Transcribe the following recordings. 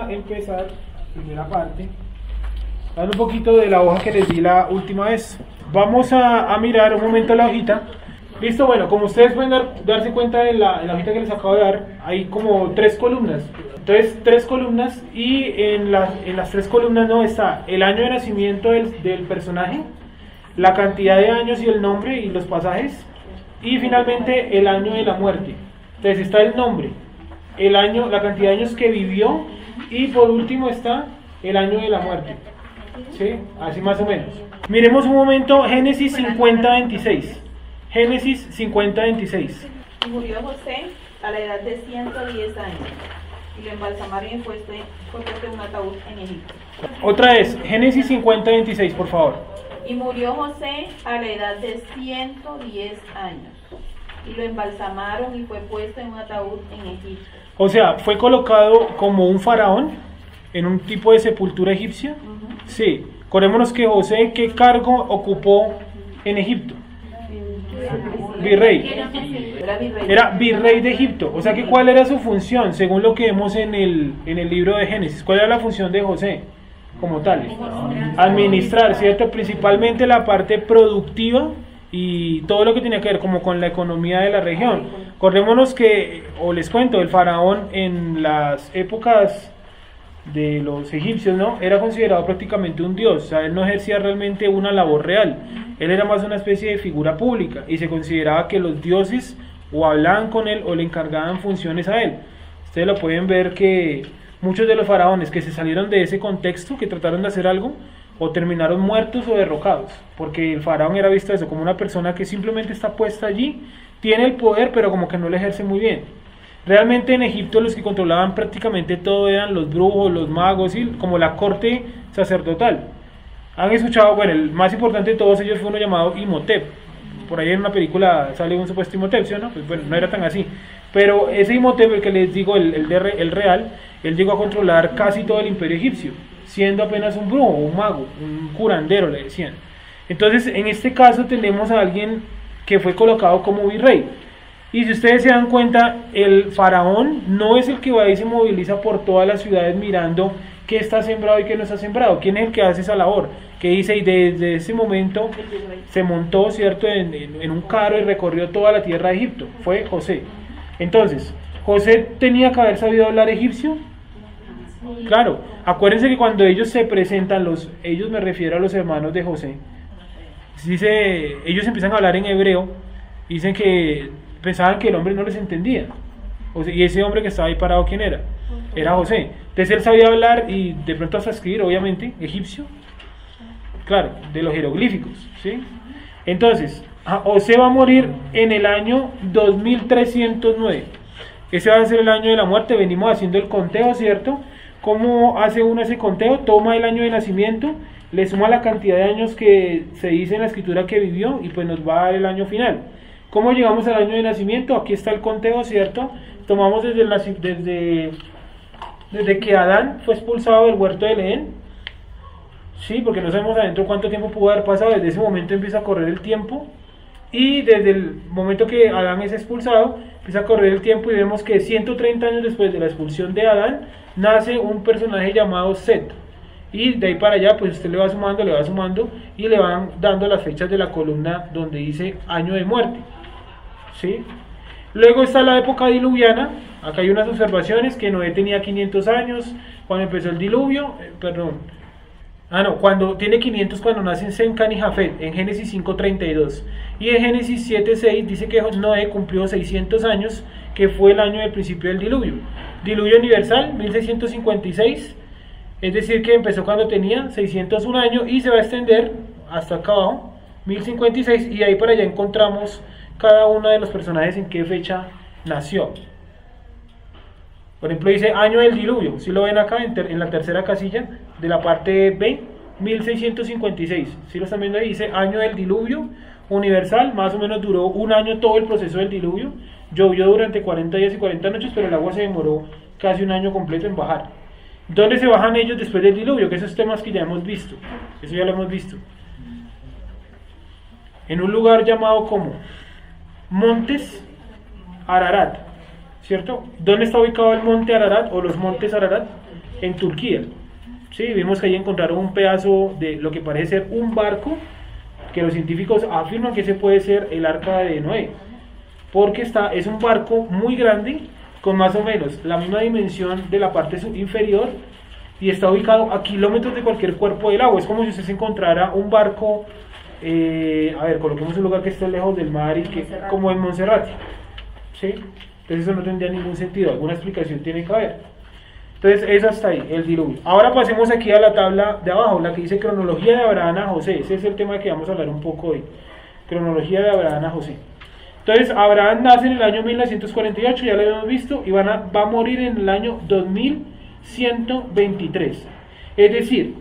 a empezar la primera parte, dando un poquito de la hoja que les di la última vez. Vamos a mirar un momento la hojita. Listo, bueno, como ustedes pueden darse cuenta en la hojita que les acabo de dar, hay como 3 columnas. Entonces, 3 columnas, y en las 3 columnas no está el año de nacimiento del personaje, la cantidad de años y el nombre y los pasajes, y finalmente el año de la muerte. Entonces está el nombre, el año, la cantidad de años que vivió, y por último está el año de la muerte. ¿Sí? Así más o menos. Miremos un momento Génesis 50:26. Génesis 50:26. Y murió José a la edad de 110 años, y lo embalsamaron y fue puesto en un ataúd en Egipto. Otra vez, Génesis 50:26, por favor. Y murió José a la edad de 110 años, y lo embalsamaron y fue puesto en un ataúd en Egipto. O sea, fue colocado como un faraón en un tipo de sepultura egipcia. Sí, acordémonos que José, ¿qué cargo ocupó en Egipto? Virrey. Era virrey de Egipto. O sea, que ¿cuál era su función? Según lo que vemos en el libro de Génesis, ¿cuál era la función de José como tal? Administrar, ¿cierto? Principalmente la parte productiva y todo lo que tenía que ver como con la economía de la región. Acordémonos que, o les cuento, el faraón en las épocas de los egipcios, ¿no?, era considerado prácticamente un dios. O sea, él no ejercía realmente una labor real, él era más una especie de figura pública, y se consideraba que los dioses o hablaban con él o le encargaban funciones a él. Ustedes lo pueden ver que muchos de los faraones que se salieron de ese contexto, que trataron de hacer algo, o terminaron muertos o derrocados, porque el faraón era visto eso como una persona que simplemente está puesta allí, tiene el poder, pero como que no lo ejerce muy bien. Realmente en Egipto los que controlaban prácticamente todo eran los brujos, los magos, y como la corte sacerdotal. Han escuchado, bueno, el más importante de todos ellos fue uno llamado Imhotep. Por ahí en una película sale un supuesto Imhotep, ¿sí o no? Pues bueno, no era tan así. Pero ese Imhotep, el que les digo, el real, él llegó a controlar casi todo el imperio egipcio, siendo apenas un brujo, un mago, un curandero, le decían. Entonces, en este caso tenemos a alguien que fue colocado como virrey. Y si ustedes se dan cuenta, el faraón no es el que va y se moviliza por todas las ciudades mirando qué está sembrado y qué no está sembrado. ¿Quién es el que hace esa labor? Que dice, y desde ese momento se montó, ¿cierto?, en un carro y recorrió toda la tierra de Egipto. Fue José. Entonces, ¿José tenía que haber sabido hablar egipcio? Claro. Acuérdense que cuando ellos se presentan, ellos, me refiero a los hermanos de José, dice, ellos empiezan a hablar en hebreo, dicen que pensaban que el hombre no les entendía. O sea, y ese hombre que estaba ahí parado, ¿quién era? Era José. Entonces él sabía hablar y de pronto hasta escribir, obviamente, egipcio. Claro, de los jeroglíficos, ¿sí? Entonces, José va a morir en el año 2309. Ese va a ser el año de la muerte. Venimos haciendo el conteo, ¿cierto? ¿Cómo hace uno ese conteo? Toma el año de nacimiento, le suma la cantidad de años que se dice en la escritura que vivió, y pues nos va a dar el año final. ¿Cómo llegamos al año de nacimiento? Aquí está el conteo, ¿cierto? Tomamos desde que Adán fue expulsado del huerto del Edén. Sí, porque no sabemos adentro cuánto tiempo pudo haber pasado. Desde ese momento empieza a correr el tiempo. Y desde el momento que Adán es expulsado, empieza a correr el tiempo, y vemos que 130 años después de la expulsión de Adán, nace un personaje llamado Set. Y de ahí para allá, pues usted le va sumando, y le van dando las fechas de la columna donde dice año de muerte. ¿Sí? Luego está la época diluviana. Acá hay unas observaciones, que Noé tenía 500 años cuando empezó el diluvio, cuando tiene 500 cuando nacen Sem, Can y Jafet, en Génesis 5:32, y en Génesis 7:6 dice que Noé cumplió 600 años, que fue el año del principio del diluvio. Diluvio universal, 1656, es decir que empezó cuando tenía 601 años y se va a extender hasta acá abajo, 1056, y ahí para allá encontramos cada uno de los personajes en qué fecha nació. Por ejemplo, dice año del diluvio, si lo ven acá en la tercera casilla de la parte B, 1656, si lo están viendo ahí, dice año del diluvio universal. Más o menos duró un año todo el proceso del diluvio, llovió durante 40 días y 40 noches, pero el agua se demoró casi un año completo en bajar. ¿Dónde se bajan ellos después del diluvio? Que esos temas que ya hemos visto, eso ya lo hemos visto, en un lugar llamado como Montes Ararat, ¿cierto? ¿Dónde está ubicado el monte Ararat o los montes Ararat? en Turquía. Sí, vimos que ahí encontraron un pedazo de lo que parece ser un barco, que los científicos afirman que ese puede ser el arca de Noé, porque es un barco muy grande, con más o menos la misma dimensión de la parte inferior, y está ubicado a kilómetros de cualquier cuerpo del agua. Es como si usted se encontrara un barco, a ver, coloquemos un lugar que esté lejos del mar, y que, como en Monserrate, ¿sí? Entonces eso no tendría ningún sentido, alguna explicación tiene que haber. Entonces eso hasta ahí, el diluvio. Ahora pasemos aquí a la tabla de abajo, la que dice cronología de Abraham a José. Ese es el tema que vamos a hablar un poco hoy, cronología de Abraham a José. Entonces Abraham nace en el año 1948, ya lo hemos visto, y va a morir en el año 2123. Es decir,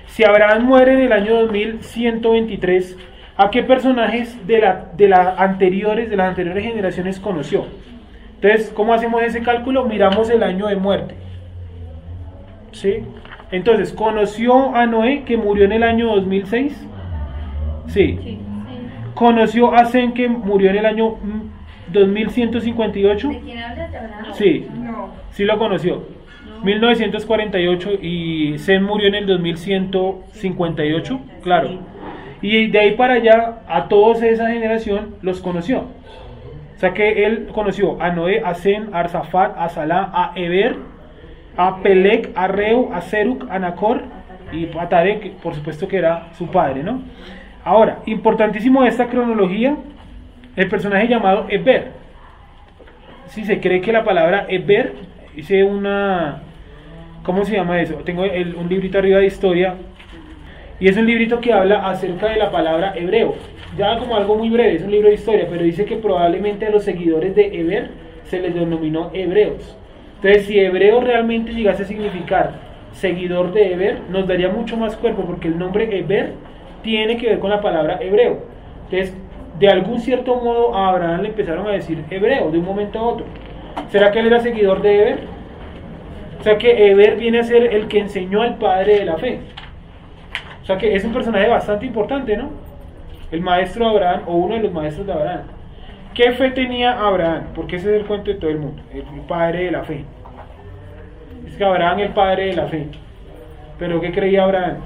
si Abraham muere en el año 2123, ¿a qué personajes de las anteriores generaciones conoció? Entonces, ¿cómo hacemos ese cálculo? Miramos el año de muerte, ¿sí? Entonces, ¿conoció a Noé, que murió en el año 2006? Sí. ¿Conoció a Sem, que murió en el año 2158? ¿De quién hablas, de Abraham? Sí. No. Sí lo conoció. 1948, y Sem murió en el 2158, claro. Y de ahí para allá, a toda esa generación los conoció. O sea que él conoció a Noé, a Sem, a Arsafat, a Salá, a Eber, a Pelec, a Reu, a Serug, a Nacor y a Tarek, que por supuesto que era su padre, ¿no? Ahora, importantísimo de esta cronología, el personaje llamado Eber. Si se cree que la palabra Eber hice una... ¿Cómo se llama eso? Tengo un librito arriba de historia, y es un librito que habla acerca de la palabra hebreo. Ya como algo muy breve, es un libro de historia, pero dice que probablemente a los seguidores de Eber se les denominó hebreos. Entonces, si hebreo realmente llegase a significar seguidor de Eber, nos daría mucho más cuerpo, porque el nombre Eber tiene que ver con la palabra hebreo. Entonces, de algún cierto modo a Abraham le empezaron a decir hebreo de un momento a otro. ¿Será que él era seguidor de Eber? O sea que Eber viene a ser el que enseñó al padre de la fe. O sea que es un personaje bastante importante, ¿no? El maestro de Abraham, o uno de los maestros de Abraham. ¿Qué fe tenía Abraham? Porque ese es el cuento de todo el mundo, el padre de la fe. Es que Abraham es el padre de la fe. ¿Pero qué creía Abraham?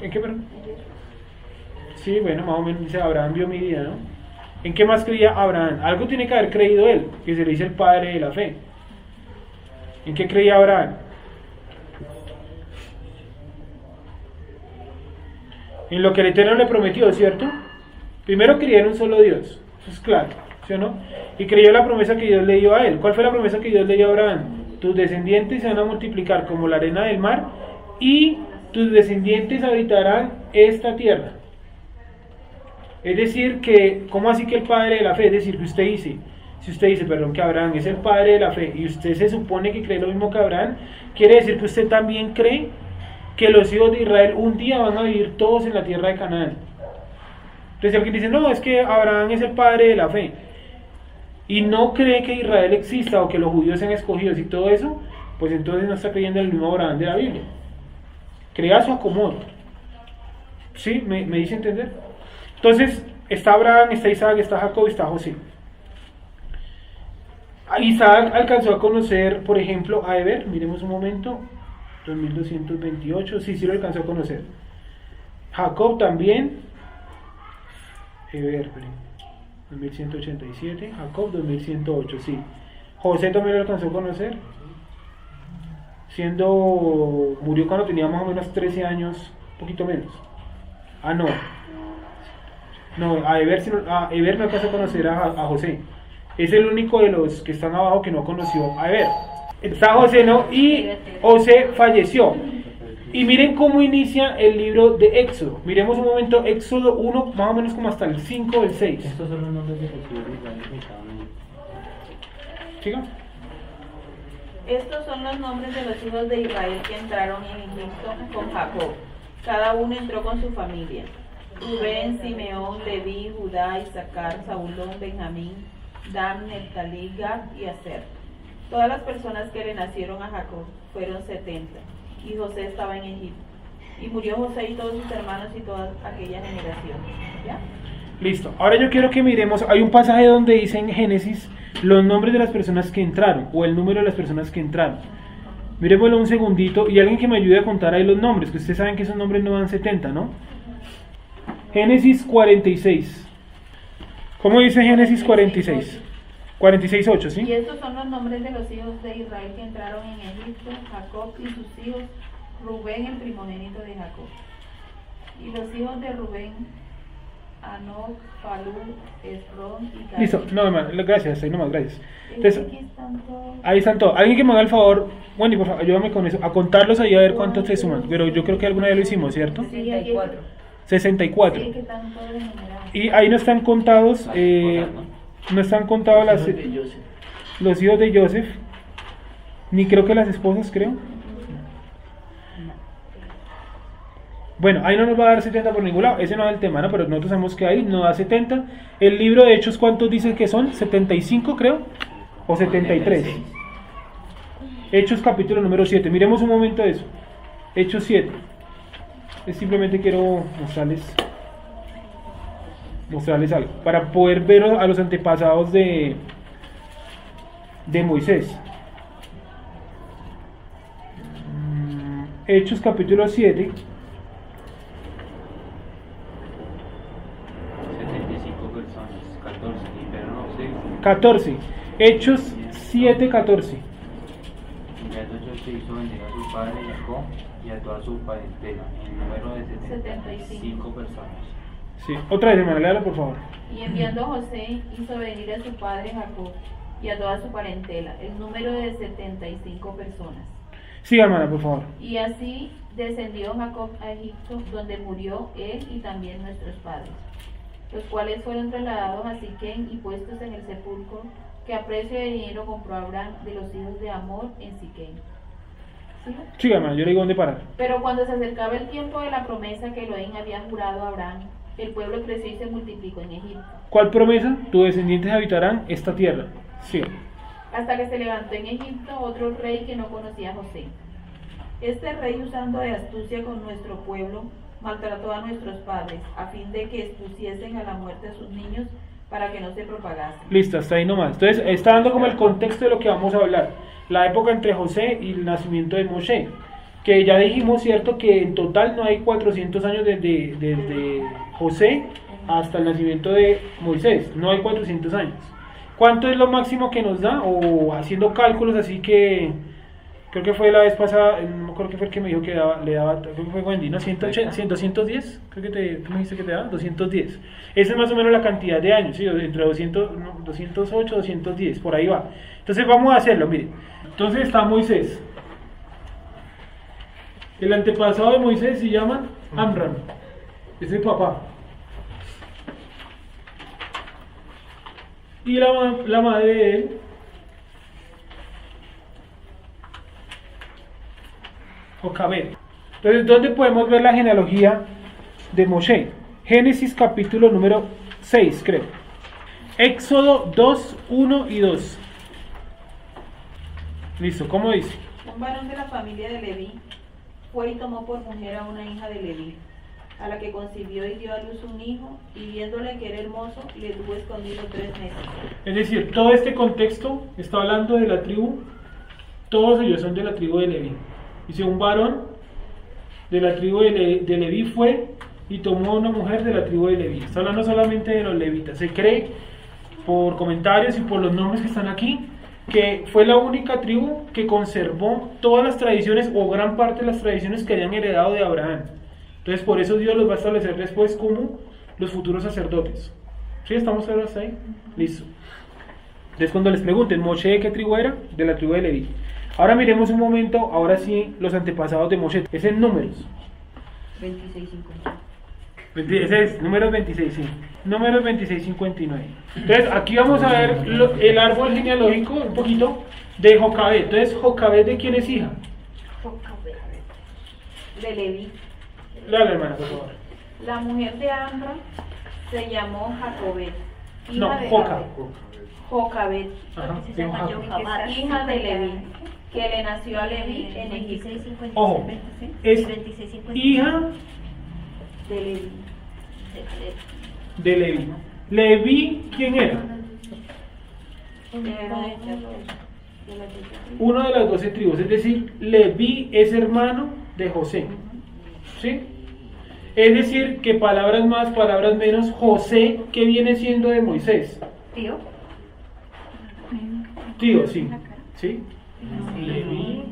¿En qué, perdón? Sí, bueno, más o menos dice Abraham vio mi día, ¿no? ¿En qué más creía Abraham? Algo tiene que haber creído él, que se le dice el padre de la fe. ¿En qué creía Abraham? En lo que el Eterno le prometió, ¿cierto? Primero creía en un solo Dios, eso es claro, ¿sí o no? Y creyó la promesa que Dios le dio a él. ¿Cuál fue la promesa que Dios le dio a Abraham? Tus descendientes se van a multiplicar como la arena del mar, y tus descendientes habitarán esta tierra. Es decir, que, ¿cómo así que el padre de la fe? Es decir, que usted dice, si usted dice, perdón, que Abraham es el padre de la fe, y usted se supone que cree lo mismo que Abraham, quiere decir que usted también cree que los hijos de Israel un día van a vivir todos en la tierra de Canaán. Entonces alguien dice, no, es que Abraham es el padre de la fe, y no cree que Israel exista, o que los judíos sean escogidos y todo eso, pues entonces no está creyendo en el mismo Abraham de la Biblia. Crea su acomodo. ¿Sí? ¿Me dice entender? Entonces, está Abraham, está Isaac, está Jacob, está José. Isaac alcanzó a conocer, por ejemplo, a Eber. Miremos un momento. 2228, sí lo alcanzó a conocer. Jacob también. Eber, 2187. Jacob, 2108, sí. José también lo alcanzó a conocer. Murió cuando tenía más o menos 13 años, un poquito menos. A Eber no alcanzó a conocer a José. Es el único de los que están abajo que no conoció a Eber. Está José, ¿no? Y José falleció. Y miren cómo inicia el libro de Éxodo. Miremos un momento, Éxodo 1, más o menos como hasta el 5 o el 6. Estos son los nombres de Jesús y ¿Siga? Estos son los nombres de los hijos de Israel que entraron en Egipto con Jacob. Cada uno entró con su familia. Rubén, Simeón, Leví, Judá, Isaacar, Zabulón, Benjamín, Dan, Neftalí, Gad y Aser. Todas las personas que le nacieron a Jacob fueron 70, y José estaba en Egipto. Y murió José y todos sus hermanos y toda aquella generación. ¿Ya? Listo. Ahora yo quiero que miremos, hay un pasaje donde dice en Génesis los nombres de las personas que entraron, o el número de las personas que entraron. Miremoslo un segundito, y alguien que me ayude a contar ahí los nombres, que ustedes saben que esos nombres no dan 70, ¿no? Génesis 46. ¿Cómo dice Génesis 46? 46:8, ¿sí? Y estos son los nombres de los hijos de Israel que entraron en Egipto: Jacob y sus hijos, Rubén, el primogénito de Jacob. Y los hijos de Rubén: Anoc, Palú, Esrón y Caleb. Listo, no, hermano, gracias, ahí nomás, gracias. Entonces, Aquí están todos. ahí están todos. Alguien que me haga el favor, Wendy, por favor, ayúdame con eso, a contarlos ahí a ver cuántos se suman. Pero yo creo que alguna vez lo hicimos, ¿cierto? 64. 64. Sí, que están todos enumerados. Y ahí no están contados, no están contados los hijos de Joseph, ni creo que las esposas, creo. Bueno, ahí no nos va a dar 70 por ningún lado, ese no es el tema, ¿no? Pero nosotros sabemos que ahí no da 70. El libro de Hechos, ¿cuántos dicen que son? 75, creo, o 73. Hechos capítulo número 7, miremos un momento eso. Hechos 7. Simplemente quiero mostrarles algo, para poder ver a los antepasados de Moisés. Hechos capítulo 7. 75 personas, 14, pero no sé. 14. Hechos 7, 14. Y ya Dios se hizo venir a su padre Jacob y a toda su parentela, en número de 75 personas. Sí, otra vez, hermano, léalo por favor. Y enviando José, hizo venir a su padre Jacob y a toda su parentela, el número de 75 personas. Sí, hermana, por favor. Y así descendió Jacob a Egipto, donde murió él y también nuestros padres, los cuales fueron trasladados a Siquén y puestos en el sepulcro que a precio de dinero compró Abraham de los hijos de Amor en Siquén. ¿Sí? Sí, hermana, yo le digo dónde parar. Pero cuando se acercaba el tiempo de la promesa que Elohim había jurado a Abraham, el pueblo creció y se multiplicó en Egipto. ¿Cuál promesa? Tus descendientes habitarán esta tierra. Sí. Hasta que se levantó en Egipto otro rey que no conocía a José. Este rey, usando de astucia con nuestro pueblo, maltrató a nuestros padres, a fin de que expusiesen a la muerte a sus niños para que no se propagasen. Listo, hasta ahí nomás. Entonces, está dando como el contexto de lo que vamos a hablar. La época entre José y el nacimiento de Moshe. Que ya dijimos, ¿cierto? Que en total no hay 400 años desde José hasta el nacimiento de Moisés. No hay 400 años. ¿Cuánto es lo máximo que nos da? O haciendo cálculos así que... Creo que fue la vez pasada, no me acuerdo que fue el que me dijo que le daba, creo que fue Wendy, ¿no? 210, creo que tú me dijiste que te daba, 210. Esa es más o menos la cantidad de años, ¿sí? Entre 208, 210, por ahí va. Entonces vamos a hacerlo, miren. Entonces está Moisés. El antepasado de Moisés se llama Amram, es el papá. Y la madre de él Jocabed. Entonces, ¿dónde podemos ver la genealogía de Moshe? Génesis capítulo número 6, creo. Éxodo 2, 1 y 2. Listo, ¿cómo dice? Un varón de la familia de Leví fue y tomó por mujer a una hija de Leví, a la que concibió y dio a luz un hijo, y viéndole que era hermoso, le tuvo escondido 3 meses. Es decir, todo este contexto está hablando de la tribu, todos ellos son de la tribu de Leví. Dice, un varón de la tribu de Leví fue y tomó a una mujer de la tribu de Leví. Está hablando solamente de los levitas. Se cree, por comentarios y por los nombres que están aquí, que fue la única tribu que conservó todas las tradiciones o gran parte de las tradiciones que habían heredado de Abraham. Entonces por eso Dios los va a establecer después como los futuros sacerdotes. ¿Sí? ¿Estamos claros hasta ahí? Listo. Entonces cuando les pregunten, ¿Moshe de qué tribu era? De la tribu de Leví. Ahora miremos un momento, ahora sí, los antepasados de Moshe. Es en números. 26:59. Ese es números 26, sí. Números 26:59. Entonces aquí vamos a ver el árbol genealógico un poquito de Jocabed. Entonces, ¿Jocabed de quién es hija? De Leví. Dale, hermana, por favor. La mujer de Amram se llamó Jacobed, hija No, de Joca. Jocabed, Ajá, Se sí, llama Joca. Yohabad. hija de Leví, que le nació a Leví en Egipto. 26:56. Ojo, es 26:56. hija De Leví. de Leví. ¿Leví quién era? Uno de las 12 tribus, es decir, Leví es hermano de José. ¿Sí? Es decir, que palabras más, palabras menos, José, ¿qué viene siendo de Moisés? Tío. Tío, sí. ¿Sí? Leví,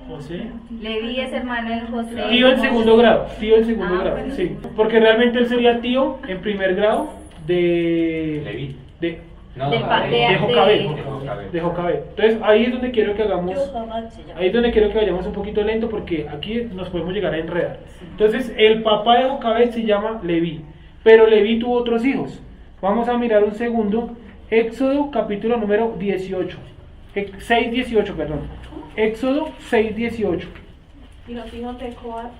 José. Leví es hermano de José. Tío en segundo grado, tío en segundo grado, bueno. sí. Porque realmente él sería tío en primer grado de... Leví. De No, De Jocabed. Jocabed. De Jocabed. Entonces ahí es donde quiero que hagamos, ahí es donde quiero que vayamos un poquito lento porque aquí nos podemos llegar a enredar. Entonces el papá de Jocabed se llama Leví, pero Leví tuvo otros hijos. Vamos a mirar un segundo, Éxodo capítulo número 18, 6:18, perdón. Éxodo 6:18. Y los hijos de Coat,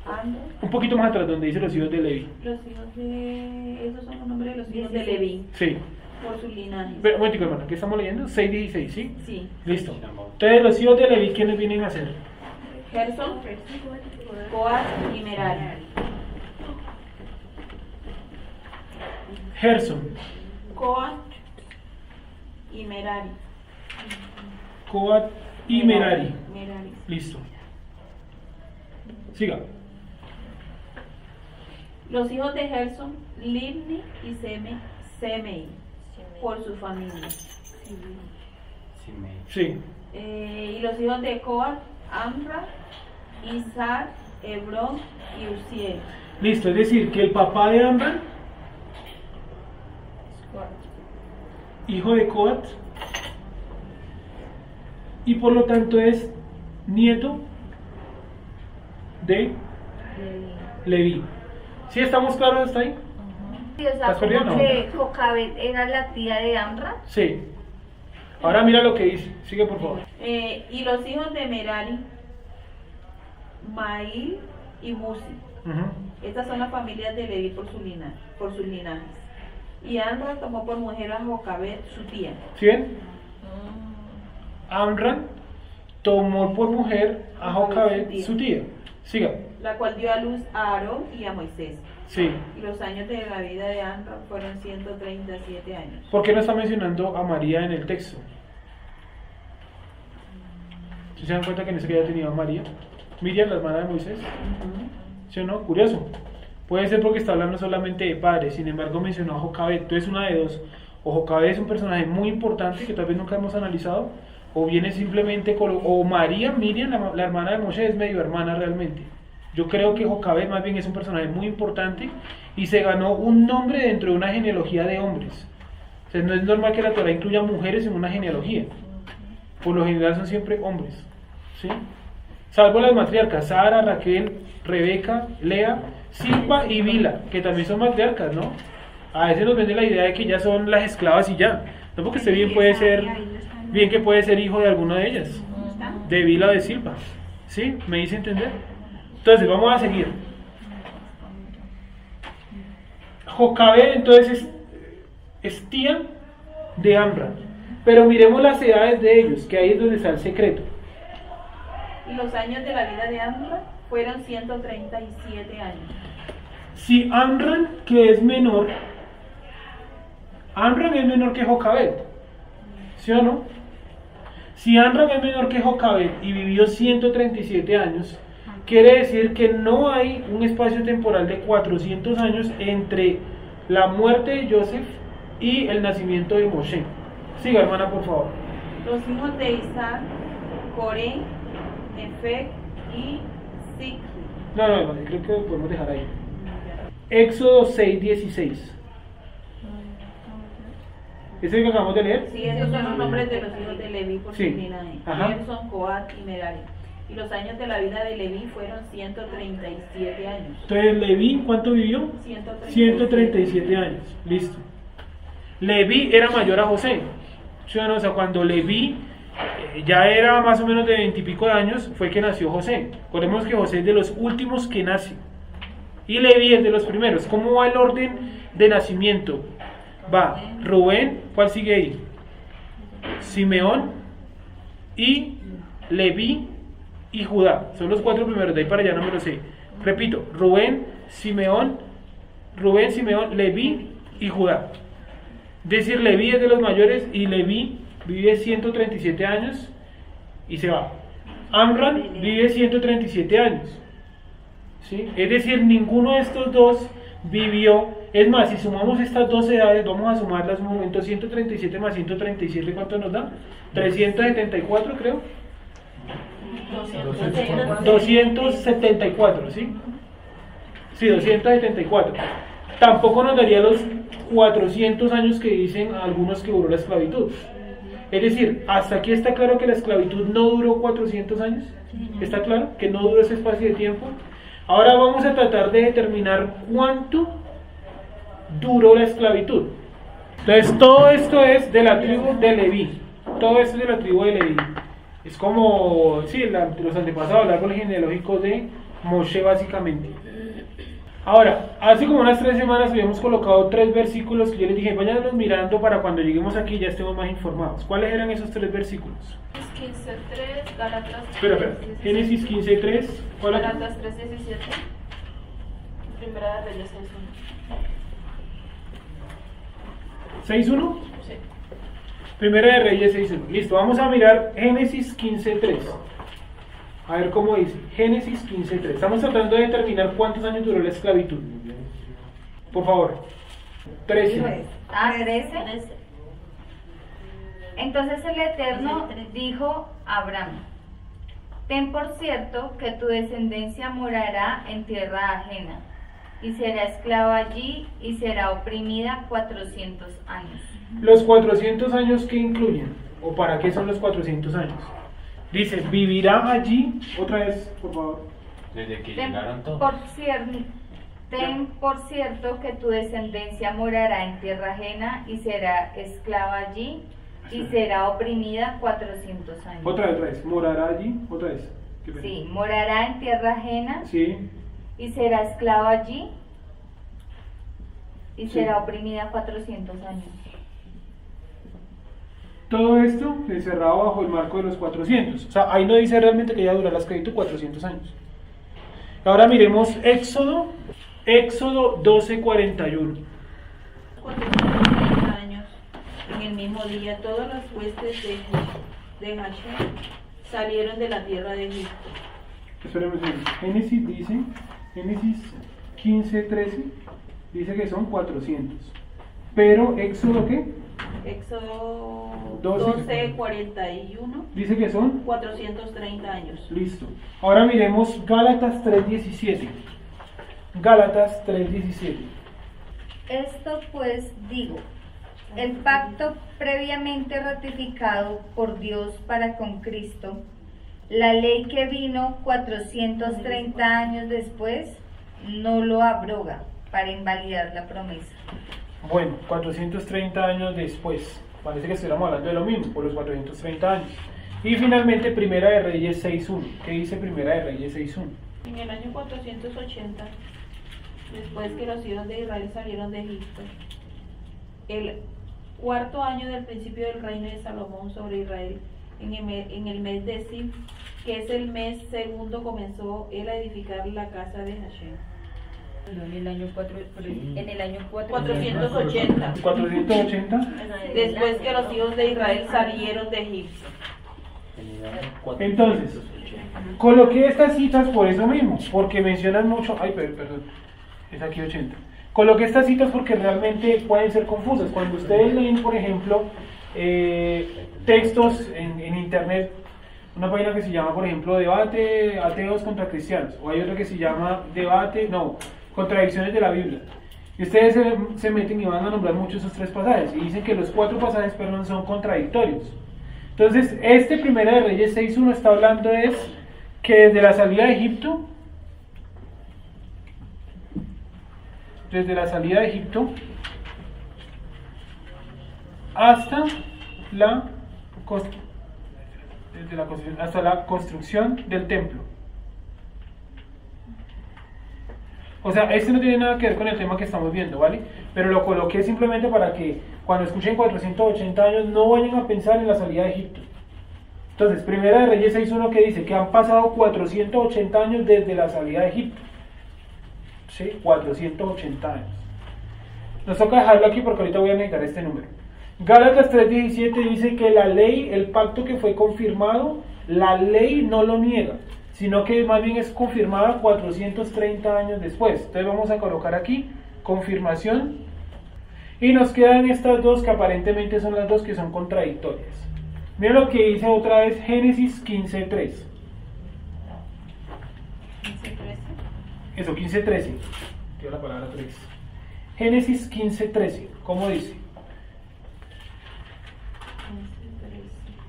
Andra, Un poquito más atrás donde dice los hijos de Leví. los hijos de... Esos son los nombres de los hijos de Leví, Sí. por sus linajes. Pero, un momentico, hermano, ¿qué estamos leyendo? 6:16, ¿sí? Sí. Listo. Entonces los hijos de Leví, ¿quiénes vienen a ser? Gerson, Coat y Merari. Gerson, Coat y Merari. Coat y Merari. Merari. Listo. Siga. Los hijos de Gerson, Libni y Semei, por su familia. Sí. Y los hijos de Coat, Amra, Isaac, Hebrón y Uziel. Listo, es decir, que el papá de Amram, hijo de Coat, y por lo tanto es nieto de Leví. ¿Sí estamos claros hasta ahí? Sí, o sea, ¿Estás perdido o como no? que Jocabed era la tía de Amra. Sí. Ahora mira lo que dice. Sigue por favor. Y los hijos de Merari, Mail y Musi. Ujú. Estas son las familias de Leví por sus linajes. Y Amra tomó por mujer a Jocabed, su tía. ¿Sí ven? Amram tomó por mujer a Jocabed, su tía. Siga. La cual dio a luz a Aarón y a Moisés. Sí. Y los años de la vida de Amram fueron 137 años. ¿Por qué no está mencionando a María en el texto? ¿Sí se dan cuenta que en ese que ya tenía a María? Miriam, la hermana de Moisés. ¿Sí o no? Curioso. Puede ser porque está hablando solamente de padres, sin embargo mencionó a Jocabed. Entonces una de dos. O Jocabed es un personaje muy importante que tal vez nunca hemos analizado, o viene simplemente o María, Miriam, la hermana de Moisés, es medio hermana realmente. Yo creo que Jocabed más bien es un personaje muy importante y se ganó un nombre dentro de una genealogía de hombres. O sea, no es normal que la Torah incluya mujeres en una genealogía. Por lo general son siempre hombres. ¿Sí? Salvo las matriarcas, Sara, Raquel, Rebeca, Lea, Silpa y Bila, que también son matriarcas, ¿no? A veces nos vende la idea de que ya son las esclavas y ya. No, porque usted bien puede ser, bien que puede ser hijo de alguna de ellas, de Bila o de Silpa. ¿Sí? ¿Me hice entender? Entonces, vamos a seguir. Jocabed entonces es tía de Amram. Pero miremos las edades de ellos, que ahí es donde está el secreto. Y los años de la vida de Amram fueron 137 años. Si Amram, que es menor, Amram es menor que Jocabed, ¿sí o no? Si Amram es menor que Jocabed y vivió 137 años, quiere decir que no hay un espacio temporal de 400 años entre la muerte de Joseph y el nacimiento de Moshe. Siga, hermana, por favor. Los hijos de Isaac, Coré, Nefeg y Zikri. No, creo que lo podemos dejar ahí. Éxodo 6:16. ¿Ese que acabamos de leer? Sí, esos son los nombres de los hijos de Leví por Sí. su linaje. Ajá. Gerson, Coat y Merari. Y los años de la vida de Leví fueron 137 años. Entonces, Leví, ¿cuánto vivió? 137 años. Listo. Leví era mayor a José. ¿Sí o no? O sea, cuando Leví ya era más o menos de 20 y pico de años, fue que nació José. Recordemos que José es de los últimos que nace. Y Leví es de los primeros. ¿Cómo va el orden de nacimiento? Va Rubén, ¿cuál sigue ahí? Simeón y Leví y Judá. Son los cuatro primeros, de ahí para allá no me lo sé. Repito, Rubén, Simeón, Rubén, Simeón, Leví y Judá. Es decir, Leví es de los mayores y Leví vive 137 años y se va. Amram vive 137 años. ¿Sí? Es decir, ninguno de estos dos vivió. Es más, si sumamos estas dos edades, vamos a sumarlas un momento. 137 más 137, ¿cuánto nos da? 374, creo. 274, ¿sí? Sí, 274. Tampoco nos daría los 400 años que dicen algunos que duró la esclavitud. Es decir, hasta aquí está claro que la esclavitud no duró 400 años. ¿Está claro? Que no duró ese espacio de tiempo. Ahora vamos a tratar de determinar cuánto duró la esclavitud. Entonces, todo esto es de la tribu de Leví. Todo esto es de la tribu de Leví. Es como, sí, los antepasados, el árbol genealógico de Moshe, básicamente. Ahora, hace como unas 3 semanas habíamos colocado 3 versículos que yo les dije, váyanos mirando para cuando lleguemos aquí ya estemos más informados. ¿Cuáles eran esos 3 versículos? 15:3, Gálatas 3:17. Espera. Génesis 15:3. ¿Cuál otro? Gálatas 3:17. Primera de Reyes 6:1. ¿6.1? Sí. Primera de Reyes 6.1. Listo, vamos a mirar Génesis 15.3. A ver cómo dice. Génesis 15.3. Estamos tratando de determinar cuántos años duró la esclavitud. Por favor. 13. Ah, 13. Entonces el Eterno dijo a Abraham: ten por cierto que tu descendencia morará en tierra ajena, y será esclava allí, y será oprimida 400 años. ¿Los 400 años qué incluyen? ¿O para qué son los 400 años? Dice, vivirá allí, otra vez, por favor. Desde que Ten llegaron todos. por cierto que tu descendencia morará en tierra ajena, y será esclava allí, y será oprimida 400 años. Otra vez, morará allí, otra vez. Qué pena. Sí, morará en tierra ajena, Sí. y será esclava allí, y Sí. será oprimida 400 años. Todo esto encerrado bajo el marco de los 400. O sea, ahí no dice realmente que ya dura la esclavitud 400 años. Ahora miremos Éxodo 12:41. 430 años. En el mismo día, todas las huestes de Hashem salieron de la tierra de Egipto. Esperemos. Génesis dice, Génesis 15:13, dice que son 400. Pero Éxodo, ¿qué? Éxodo 12:41 12:41, dice que son 430 años. Listo. Ahora miremos Gálatas 3:17. Gálatas 3:17. Esto pues digo, el pacto previamente ratificado por Dios para con Cristo, la ley que vino 430 años después, no lo abroga para invalidar la promesa. Bueno, 430 años después. Parece que estuviéramos hablando de lo mismo, por los 430 años. Y finalmente, Primera de Reyes 6.1. ¿Qué dice Primera de Reyes 6.1? En el año 480, después que los hijos de Israel salieron de Egipto, el 4º año del principio del reino de Salomón sobre Israel, en el mes de Sif, que es el mes segundo, comenzó él a edificar la casa de Hashem. En el año 480, 480. después que los hijos de Israel salieron de Egipto. Entonces, coloqué estas citas por eso mismo, porque mencionan mucho. Ay, perdón, es aquí 80. Coloqué estas citas porque realmente pueden ser confusas. Cuando ustedes leen, por ejemplo, textos en internet, una página que se llama, por ejemplo, Debate Ateos contra Cristianos, o hay otra que se llama Contradicciones de la Biblia. Y ustedes se meten y van a nombrar mucho esos 3 pasajes, y dicen que los 4 pasajes, son contradictorios. Entonces, Primera de Reyes 6.1 está hablando es que desde la salida de Egipto, hasta la construcción del templo. O sea, este no tiene nada que ver con el tema que estamos viendo, ¿vale? Pero lo coloqué simplemente para que cuando escuchen 480 años no vayan a pensar en la salida de Egipto. Entonces, Primera de Reyes 6.1 que dice que han pasado 480 años desde la salida de Egipto. ¿sí? 480 años. Nos toca dejarlo aquí porque ahorita voy a necesitar este número. Gálatas 3:17 dice que la ley, el pacto que fue confirmado, la ley no lo niega, sino que más bien es confirmada 430 años después. Entonces vamos a colocar aquí confirmación y nos quedan estas dos que aparentemente son las dos que son contradictorias. Miren lo que dice otra vez Génesis 15:3. 15:13. Eso, 15:13. Quiero la palabra 3. Génesis 15:13. ¿Cómo dice?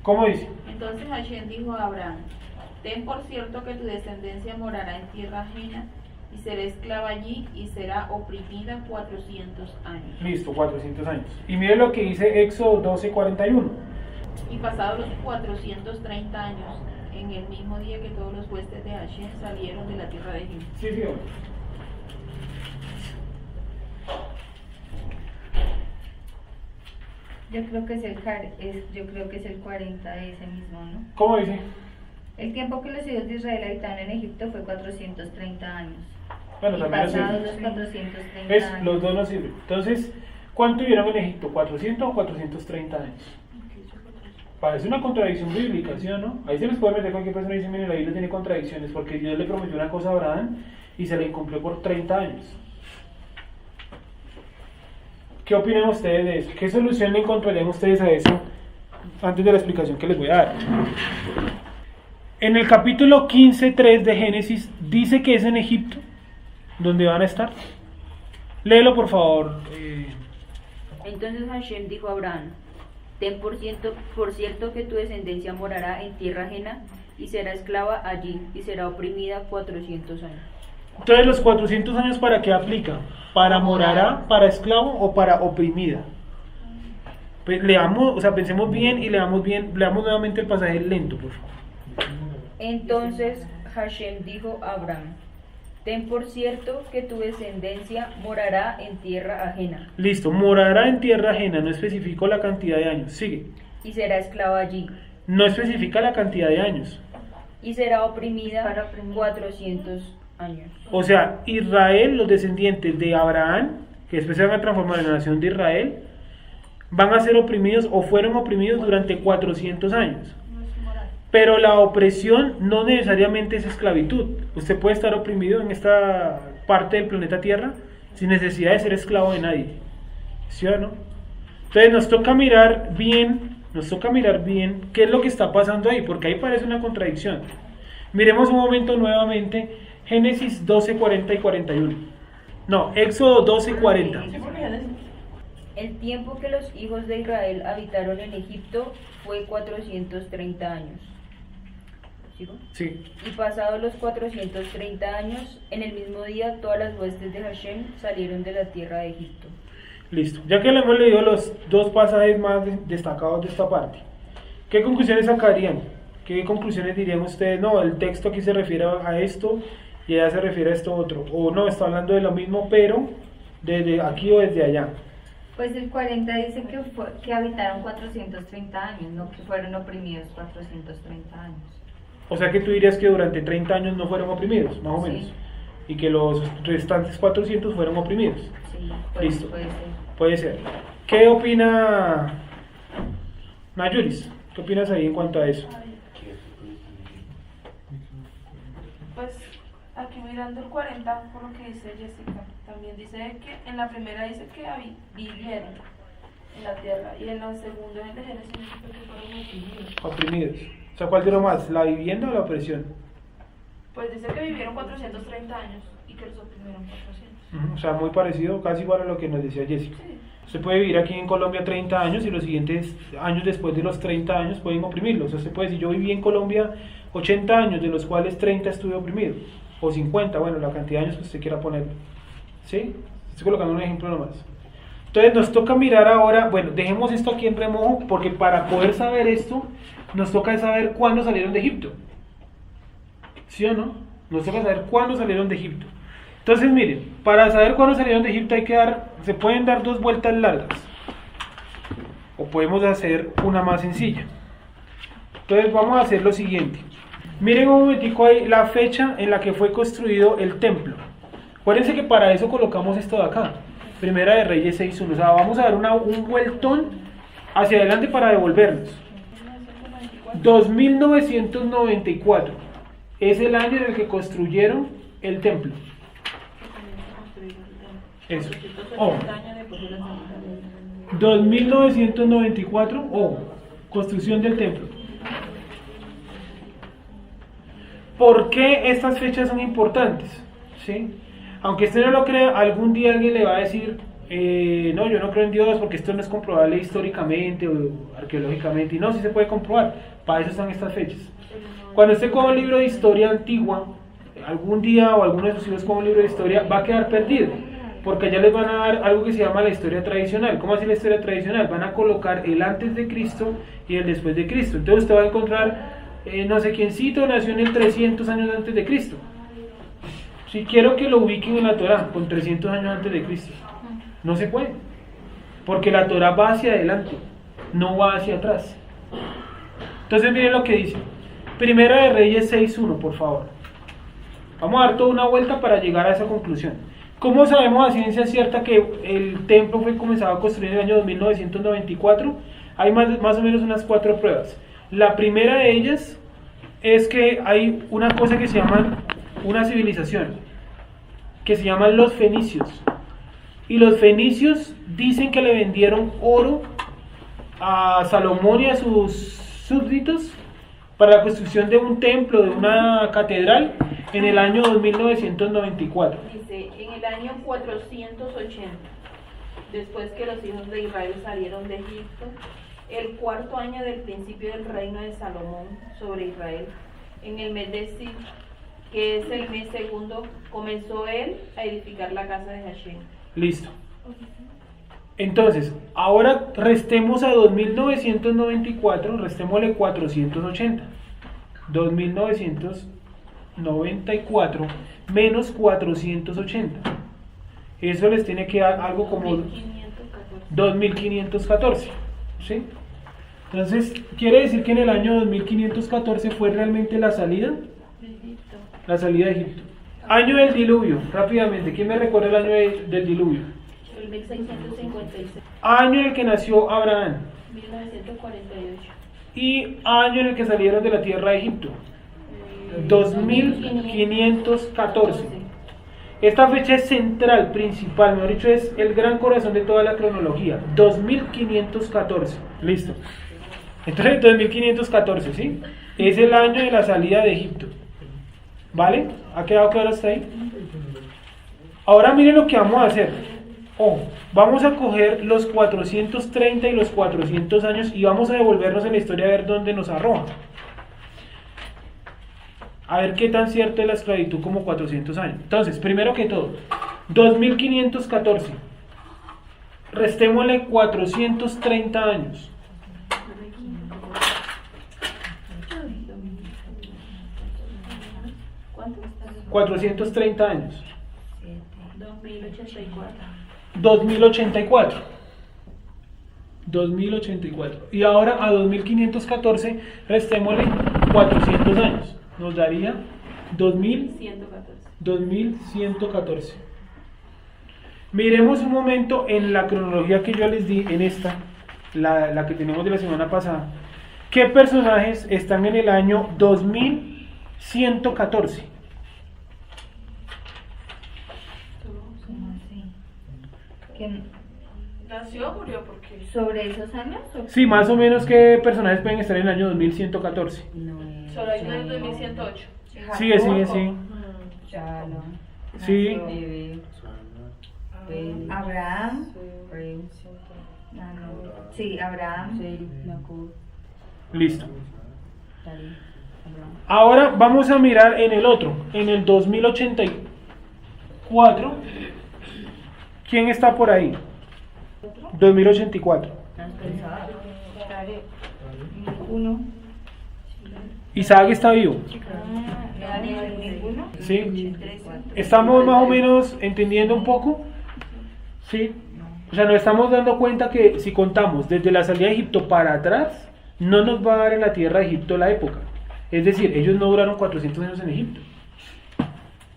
¿Cómo dice? Entonces Hashem dijo a Abraham: ten por cierto que tu descendencia morará en tierra ajena y será esclava allí y será oprimida 400 años. Listo, 400 años. Y mire lo que dice Éxodo 12:41. Y pasados los 430 años, en el mismo día que todos los huestes de Hashem salieron de la tierra de Egipto. Sí, sí. Yo creo que es el 40 ese mismo, ¿no? ¿Cómo dice? El tiempo que los hijos de Israel habitaron en Egipto fue 430 años. Bueno, y también pasados los los 430 ¿ves? años. Los dos nos sirven. Entonces, ¿cuánto vivieron en Egipto? ¿400 o 430 años? Parece una contradicción bíblica, ¿sí o no? Ahí se les puede meter cualquier persona y dice, mire, la Biblia tiene contradicciones porque Dios le prometió una cosa a Abraham y se le incumplió por 30 años. ¿Qué opinan ustedes de eso? ¿Qué solución le encontrarían ustedes a eso antes de la explicación que les voy a dar? En el capítulo 15:3 de Génesis dice que es en Egipto donde van a estar. Léelo por favor. Entonces Hashem dijo a Abraham: ten por cierto que tu descendencia morará en tierra ajena y será esclava allí y será oprimida 400 años. Entonces, los 400 años, ¿para qué aplica? ¿Para morará, para esclavo o para oprimida? Pues leamos, o sea, pensemos bien y leamos nuevamente el pasaje lento, por favor. Entonces Hashem dijo a Abraham: ten por cierto que tu descendencia morará en tierra ajena. Listo, morará en tierra ajena, no especificó la cantidad de años. Sigue. Y será esclava allí. No especifica la cantidad de años. Y será oprimida Para oprimir. 400 años. O sea, Israel, los descendientes de Abraham, que después se van a transformar en la nación de Israel, van a ser oprimidos o fueron oprimidos durante 400 años. Pero la opresión no necesariamente es esclavitud. Usted puede estar oprimido en esta parte del planeta Tierra sin necesidad de ser esclavo de nadie. ¿Sí o no? Entonces nos toca mirar bien qué es lo que está pasando ahí, porque ahí parece una contradicción. Miremos un momento nuevamente Génesis 12:40 y 41. No, Éxodo 12:40. El tiempo que los hijos de Israel habitaron en Egipto fue 430 años. ¿Sigo? Sí. Y pasados los 430 años, en el mismo día todas las huestes de Hashem salieron de la tierra de Egipto. Listo. Ya que le hemos leído los dos pasajes más destacados de esta parte, ¿qué conclusiones sacarían? ¿Qué conclusiones dirían ustedes? No, el texto aquí se refiere a esto y allá se refiere a esto otro. O no, está hablando de lo mismo, pero desde aquí o desde allá. Pues el 40 dice que habitaron 430 años, no que fueron oprimidos 430 años. O sea que tú dirías que durante 30 años no fueron oprimidos, más o menos. Sí. Y que los restantes 400 fueron oprimidos. Sí, Listo. puede ser. Puede ser. ¿Qué opina Nayuris? ¿Qué opinas ahí en cuanto a eso? Pues aquí mirando el 40, por lo que dice Jessica, también dice que en la primera dice que vivieron en la tierra y en la segunda, en el de Génesis, dice que fueron oprimidos. Oprimidos. O sea, ¿cuál duró más? ¿La vivienda o la opresión? Pues dice que vivieron 430 años y que los oprimieron 400. O sea, muy parecido, casi igual a lo que nos decía Jessica. Sí. Usted puede vivir aquí en Colombia 30 años y los siguientes años después de los 30 años pueden oprimirlo. O sea, usted puede decir, yo viví en Colombia 80 años, de los cuales 30 estuve oprimido. O 50, bueno, la cantidad de años que usted quiera poner. ¿Sí? Estoy colocando un ejemplo nomás. Entonces nos toca mirar ahora, bueno, dejemos esto aquí en remojo, porque para poder saber esto, nos toca saber cuándo salieron de Egipto. ¿Sí o no? Nos toca saber cuándo salieron de Egipto. Entonces miren, para saber cuándo salieron de Egipto se pueden dar dos vueltas largas. O podemos hacer una más sencilla. Entonces vamos a hacer lo siguiente. Miren un momentico ahí la fecha en la que fue construido el templo. Acuérdense que para eso colocamos esto de acá. Primera de Reyes 6.1. O sea, vamos a dar un vueltón hacia adelante para devolvernos. 2994 es el año en el que construyeron el templo. Eso. 2994, construcción del templo. ¿Por qué estas fechas son importantes? ¿Sí? Aunque usted no lo crea, algún día alguien le va a decir, no, yo no creo en Dios porque esto no es comprobable históricamente o arqueológicamente. Y no, sí se puede comprobar. Para eso están estas fechas. Cuando usted coja un libro de historia antigua, algún día o alguno de sus hijos coja un libro de historia, va a quedar perdido. Porque allá les van a dar algo que se llama la historia tradicional. ¿Cómo así la historia tradicional? Van a colocar el antes de Cristo y el después de Cristo. Entonces usted va a encontrar, no sé quiéncito nació en el 300 años antes de Cristo. Si quiero que lo ubiquen en la Torá con 300 años antes de Cristo, no se puede. Porque la Torá va hacia adelante, no va hacia atrás. Entonces miren lo que dice. Primera de Reyes 6.1, por favor. Vamos a dar toda una vuelta para llegar a esa conclusión. ¿Cómo sabemos a ciencia cierta que el templo fue comenzado a construir en el año 1994? Hay más o menos unas 4 pruebas. La primera de ellas es que hay una cosa que se llama una civilización, que se llaman los fenicios. Y los fenicios dicen que le vendieron oro a Salomón y a sus súbditos para la construcción de un templo, de una catedral, en el año 2994. Dice, en el año 480, después que los hijos de Israel salieron de Egipto, el 4º año del principio del reino de Salomón sobre Israel, en el mes de Sib, que es el mes segundo, comenzó él a edificar la casa de Hashem. Listo. Entonces, ahora restemos a 2994, restémosle 480. 2994 menos 480. Eso les tiene que dar algo como 2514. ¿Sí? Entonces, quiere decir que en el año 2514 fue realmente la salida. La salida de Egipto. Año del diluvio, rápidamente. ¿Quién me recuerda el año del diluvio? El 1656. Año en el que nació Abraham. 1948. Y año en el que salieron de la tierra de Egipto. 2514. Esta fecha es central, principal, mejor dicho, es el gran corazón de toda la cronología. 2514. Listo. Entonces, 2514, ¿sí? Es el año de la salida de Egipto. ¿Vale? ¿Ha quedado claro hasta ahí? Ahora miren lo que vamos a hacer. Vamos a coger los 430 y los 400 años y vamos a devolvernos en la historia a ver dónde nos arroja. A ver qué tan cierto es la esclavitud como 400 años. Entonces, primero que todo, 2514. Restémosle 430 años. ¿Cuánto? 430 años. 2084. 2084. Y ahora a 2514 restémosle 400 años. Nos daría 2114. Miremos un momento en la cronología que yo les di, en esta, la que tenemos de la semana pasada. ¿Qué personajes están en el año 2114? ¿Nació o murió? Porque ¿Sobre esos años? Sí, más o menos qué personajes pueden estar en el año 2114. solo hay uno en 2108. Sigue, sí. Sí. Abraham. Sí, Abraham. Listo. Ahora vamos a mirar en el otro, en el 2084. ¿Quién está por ahí? 2084. Uno. Isaac está vivo. ¿Sí? ¿Estamos más o menos entendiendo un poco? ¿Sí? O sea, nos estamos dando cuenta que si contamos desde la salida de Egipto para atrás, no nos va a dar en la tierra de Egipto la época. Es decir, ellos no duraron 400 años en Egipto.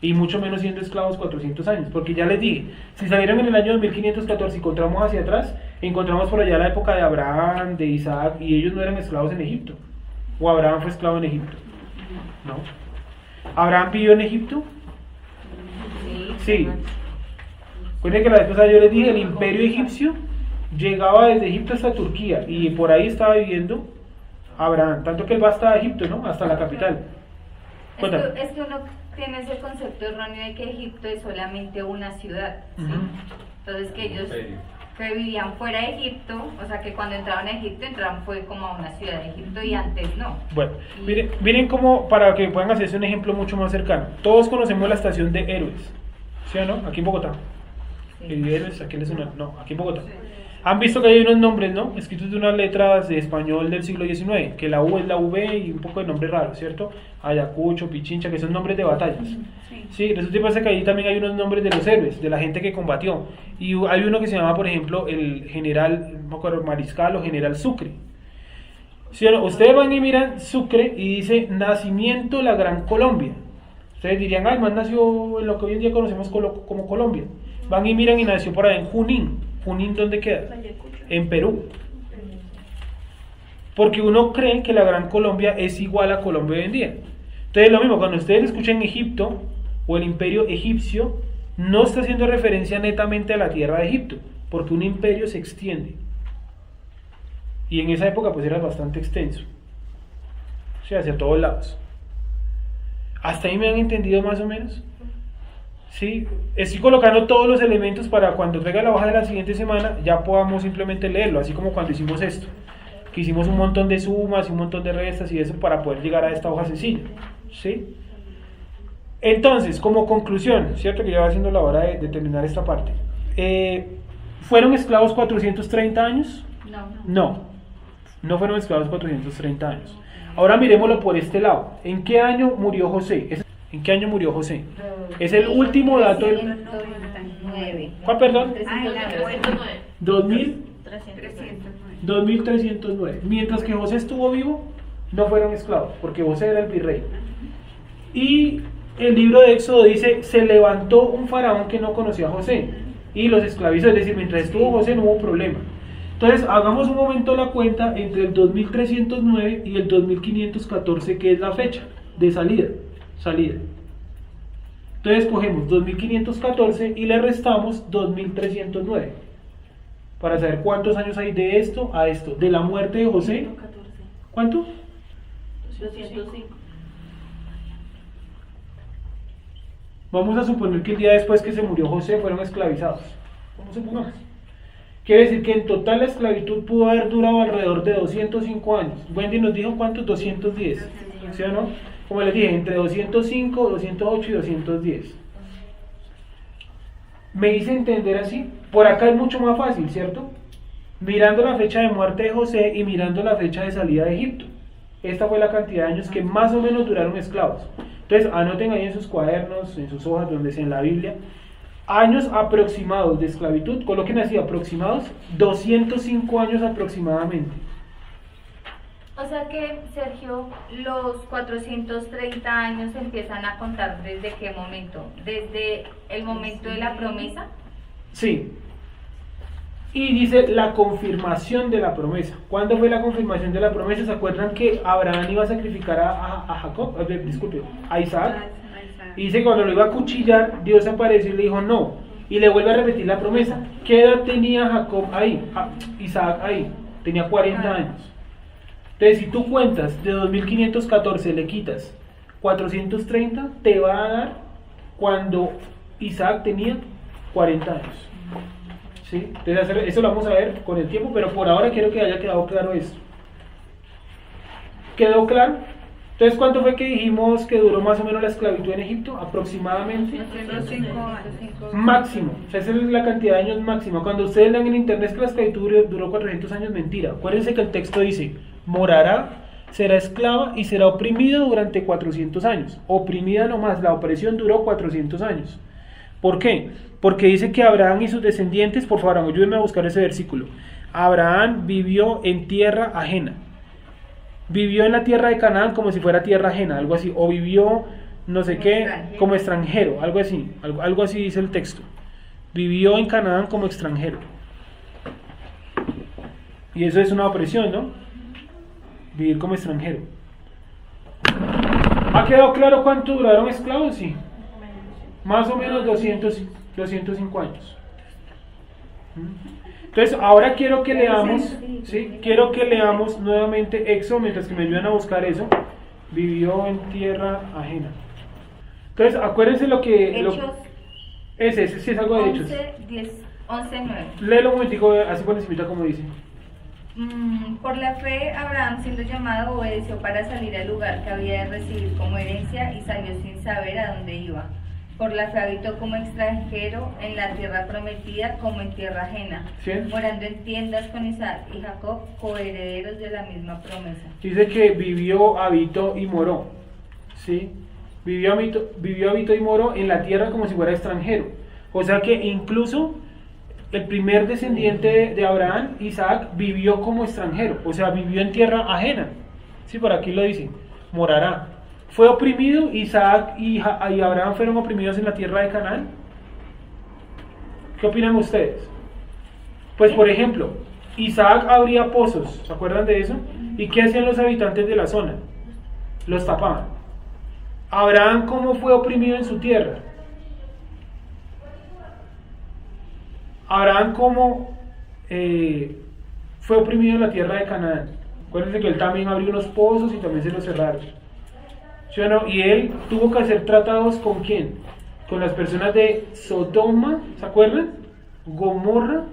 y mucho menos siendo esclavos 400 años, porque ya les dije, si salieron en el año 2514 y encontramos hacia atrás, encontramos por allá la época de Abraham, de Isaac, y ellos no eran esclavos en Egipto, o Abraham fue esclavo en Egipto, ¿no? ¿Abraham vivió en Egipto? Sí. Recuerden que la vez pasada yo les dije, el imperio egipcio llegaba desde Egipto hasta Turquía, y por ahí estaba viviendo Abraham, tanto que él va hasta Egipto, ¿no? Hasta la capital. Es que uno tiene ese concepto erróneo de que Egipto es solamente una ciudad, ¿sí? Entonces que ellos que vivían fuera de Egipto, o sea que cuando entraron a Egipto entraron fue como a una ciudad de Egipto y antes no. Bueno, miren cómo, para que puedan hacerse un ejemplo mucho más cercano, todos conocemos la estación de Héroes, ¿sí o no? Aquí en Bogotá. Héroes, aquí les suena, no, aquí en Bogotá. Han visto que hay unos nombres, ¿no? Escritos de unas letras de español del siglo XIX, que la U es la V y un poco de nombres raros, ¿cierto? Ayacucho, Pichincha, que son nombres de batallas. Sí, resulta que pasa que ahí también hay unos nombres de los héroes, de la gente que combatió. Y hay uno que se llama, por ejemplo, el general, no me acuerdo, Mariscal o general Sucre. ¿Sí o no? Ustedes van y miran Sucre y dice, nacimiento la Gran Colombia. Ustedes dirían, ay, man nació en lo que hoy en día conocemos como Colombia. Van y miran y nació por ahí en Junín. ¿Junín dónde queda? En Perú. Porque uno cree que la Gran Colombia es igual a Colombia hoy en día. Entonces lo mismo, cuando ustedes escuchan Egipto o el imperio egipcio, no está haciendo referencia netamente a la tierra de Egipto, porque un imperio se extiende. Y en esa época pues era bastante extenso. O sea, hacia todos lados. ¿Hasta ahí me han entendido más o menos? Sí, estoy colocando todos los elementos para cuando traiga la hoja de la siguiente semana ya podamos simplemente leerlo, así como cuando hicimos esto, que hicimos un montón de sumas y un montón de restas y eso para poder llegar a esta hoja sencilla, ¿sí? Entonces, como conclusión, ¿cierto? Que ya va siendo la hora de terminar esta parte. ¿Fueron esclavos 430 años? No fueron esclavos 430 años. Ahora miremoslo por este lado. ¿En qué año murió José? ¿En qué año murió José? Es el último dato del... 309. ¿Cuál, perdón? 309. 2309. Mientras que José estuvo vivo, no fueron esclavos, porque José era el virrey. Y el libro de Éxodo dice, se levantó un faraón que no conocía a José y los esclavizó, es decir, mientras estuvo José no hubo problema. Entonces, hagamos un momento la cuenta entre el 2309 y el 2514, que es la fecha de salida. Entonces cogemos 2514 y le restamos 2309 para saber cuántos años hay de esto a esto, de la muerte de José. ¿Cuánto? 205. Vamos a suponer que el día después que se murió José fueron esclavizados. ¿Cómo supongamos? Quiere decir que en total la esclavitud pudo haber durado alrededor de 205 años. Wendy nos dijo cuántos, 210, ¿sí o no? Como les dije, entre 205, 208 y 210. Me hice entender así. Por acá es mucho más fácil, ¿cierto? Mirando la fecha de muerte de José y mirando la fecha de salida de Egipto. Esta fue la cantidad de años que más o menos duraron esclavos. Entonces anoten ahí en sus cuadernos, en sus hojas, donde sea en la Biblia, años aproximados de esclavitud. Coloquen así, aproximados, 205 años aproximadamente. O sea que, Sergio, los 430 años empiezan a contar ¿desde qué momento? ¿Desde el momento de la promesa? Sí. Y dice la confirmación de la promesa. ¿Cuándo fue la confirmación de la promesa? ¿Se acuerdan que Abraham iba a sacrificar a Jacob? Disculpe, a Isaac. Y dice que cuando lo iba a cuchillar, Dios apareció y le dijo no. Y le vuelve a repetir la promesa. ¿Qué edad tenía Jacob ahí? Isaac ahí. Tenía 40 años. Entonces, si tú cuentas de 2514 le quitas 430, te va a dar cuando Isaac tenía 40 años. ¿Sí? Entonces, eso lo vamos a ver con el tiempo, pero por ahora quiero que haya quedado claro esto. ¿Quedó claro? Entonces, ¿cuánto fue que dijimos que duró más o menos la esclavitud en Egipto? Aproximadamente 5 años. máximo. O sea, esa es la cantidad de años máxima. Cuando ustedes lean en internet que la esclavitud duró 400 años, mentira. Acuérdense que el texto dice, morará, será esclava y será oprimida durante 400 años. Oprimida nomás, la opresión duró 400 años. ¿Por qué? Porque dice que Abraham y sus descendientes, por favor, ayúdenme a buscar ese versículo. Abraham vivió en tierra ajena. Vivió en la tierra de Canaán como si fuera tierra ajena, algo así. O vivió no sé Como qué, extranjero. como extranjero, algo así dice el texto. Vivió en Canaán como extranjero. Y eso es una opresión, ¿no? Vivir como extranjero. ¿Ha quedado claro cuánto duraron esclavos? Sí. Más o menos 205 años. Entonces, ahora quiero que leamos, ¿sí? Quiero que leamos nuevamente Éxodo, mientras que me ayudan a buscar eso. Vivió en tierra ajena. Entonces, acuérdense lo que... Hechos Ese sí es algo de Hechos. 11, 9. Léelo un momentico, así por encima como dice. Por la fe, Abraham, siendo llamado, obedeció para salir al lugar que había de recibir como herencia y salió sin saber a dónde iba. Por la fe habitó como extranjero en la tierra prometida, como en tierra ajena, ¿Sí? morando en tiendas con Isaac y Jacob, coherederos de la misma promesa. Dice que vivió, habitó y moró. ¿Sí? Vivió, habitó y moró en la tierra como si fuera extranjero. O sea que incluso el primer descendiente de Abraham, Isaac, vivió como extranjero. O sea, vivió en tierra ajena. Sí, por aquí lo dice. Morará. ¿Fue oprimido? ¿Isaac y Abraham fueron oprimidos en la tierra de Canaán? ¿Qué opinan ustedes? Pues por ejemplo, Isaac abría pozos, ¿se acuerdan de eso? ¿Y qué hacían los habitantes de la zona? Los tapaban. Abraham, ¿cómo fue oprimido en su tierra? Abraham, ¿cómo fue oprimido en la tierra de Canaán? Acuérdense que él también abrió unos pozos y también se los cerraron. ¿Sí o no? Y él tuvo que hacer tratados ¿con quién? Con las personas de Sodoma, ¿se acuerdan? Gomorra,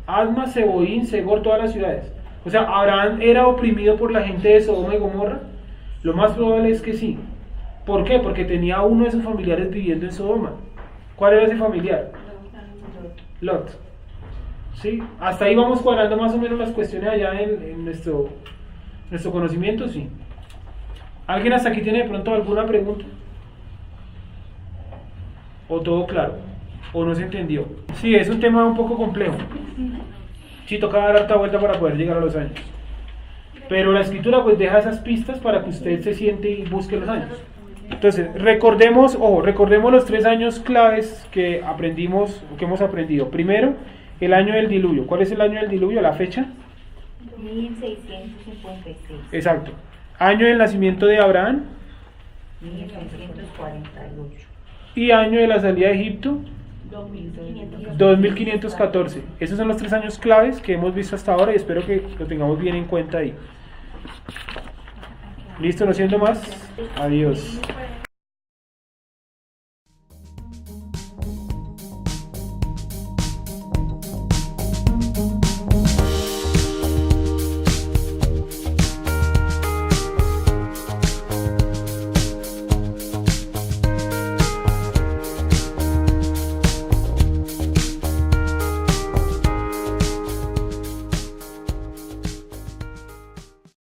Adma, Seboín, Segor, todas las ciudades. O sea, ¿Abraham era oprimido por la gente de Sodoma y Gomorra? Lo más probable es que sí. ¿Por qué? Porque tenía uno de sus familiares viviendo en Sodoma. ¿Cuál era ese familiar? Lot. ¿Sí? Hasta ahí vamos cuadrando más o menos las cuestiones allá en nuestro conocimiento, sí. ¿Alguien hasta aquí tiene de pronto alguna pregunta? ¿O todo claro? ¿O no se entendió? Sí, es un tema un poco complejo. Sí, toca dar harta vuelta para poder llegar a los años. Pero la escritura pues deja esas pistas para que usted se siente y busque los años. Entonces, recordemos los 3 años claves que aprendimos, o que hemos aprendido. Primero, el año del diluvio. ¿Cuál es el año del diluvio? ¿La fecha? 1656. Exacto. Año del nacimiento de Abraham 1948. y año de la salida de Egipto 2514. Esos son los 3 años claves que hemos visto hasta ahora y espero que lo tengamos bien en cuenta ahí. ¿Listo? No siendo más. Adiós.